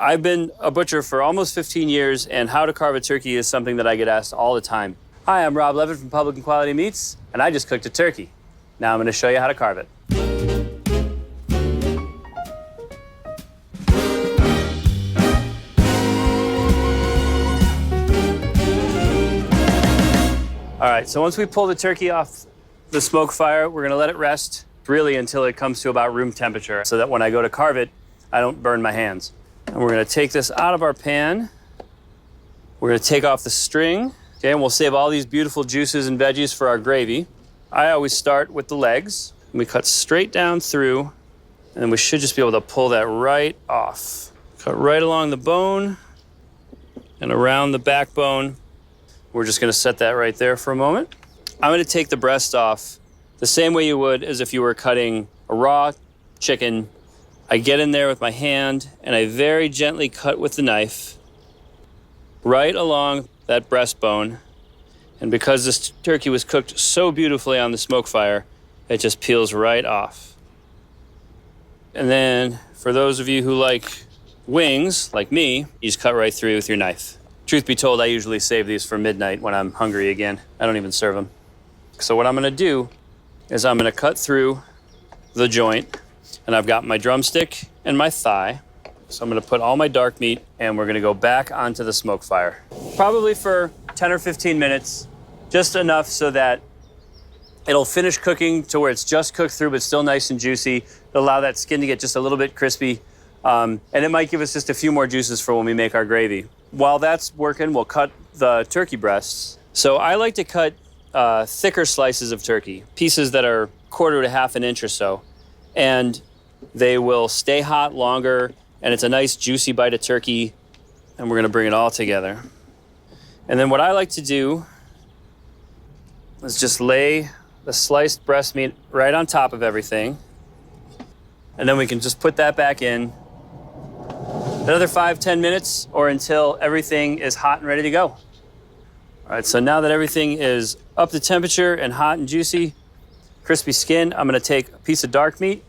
I've been a butcher for almost 15 years, and how to carve a turkey is something that I get asked all the time. Hi, I'm Rob Levitt from Publican Quality Meats, and I just cooked a turkey. Now I'm going to show you how to carve it. All right, so once we pull the turkey off the SmokeFire, we're going to let it rest really until it comes to about room temperature so that when I go to carve it, I don't burn my hands. And we're going to take this out of our pan. We're going to take off the string, okay, and we'll save all these beautiful juices and veggies for our gravy. I always start with the legs. We cut straight down through, and then we should just be able to pull that right off. Cut right along the bone and around the backbone. We're just going to set that right there for a moment. I'm going to take the breast off the same way you would as if you were cutting a raw chicken. I get in there with my hand and I very gently cut with the knife right along that breastbone. And because this turkey was cooked so beautifully on the SmokeFire, it just peels right off. And then for those of you who like wings, like me, you just cut right through with your knife. Truth be told, I usually save these for midnight when I'm hungry again. I don't even serve them. So what I'm gonna do is I'm gonna cut through the joint, and I've got my drumstick and my thigh. So I'm gonna put all my dark meat and we're gonna go back onto the SmokeFire. Probably for 10 or 15 minutes, just enough so that it'll finish cooking to where it's just cooked through but still nice and juicy. It'll allow that skin to get just a little bit crispy. And it might give us just a few more juices for when we make our gravy. While that's working, we'll cut the turkey breasts. So I like to cut thicker slices of turkey, pieces that are 1/4 to 1/2 inch or so. And they will stay hot longer, and it's a nice juicy bite of turkey, and we're gonna bring it all together. And then what I like to do is just lay the sliced breast meat right on top of everything, and then we can just put that back in another 5-10 minutes or until everything is hot and ready to go. All right, so now that everything is up to temperature and hot and juicy, crispy skin, I'm gonna take a piece of dark meat,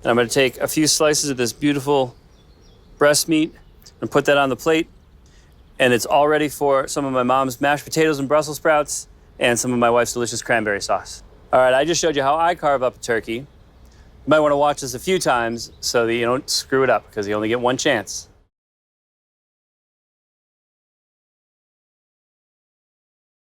and I'm gonna take a few slices of this beautiful breast meat and put that on the plate. And it's all ready for some of my mom's mashed potatoes and Brussels sprouts and some of my wife's delicious cranberry sauce. All right, I just showed you how I carve up a turkey. You might wanna watch this a few times so that you don't screw it up, because you only get one chance.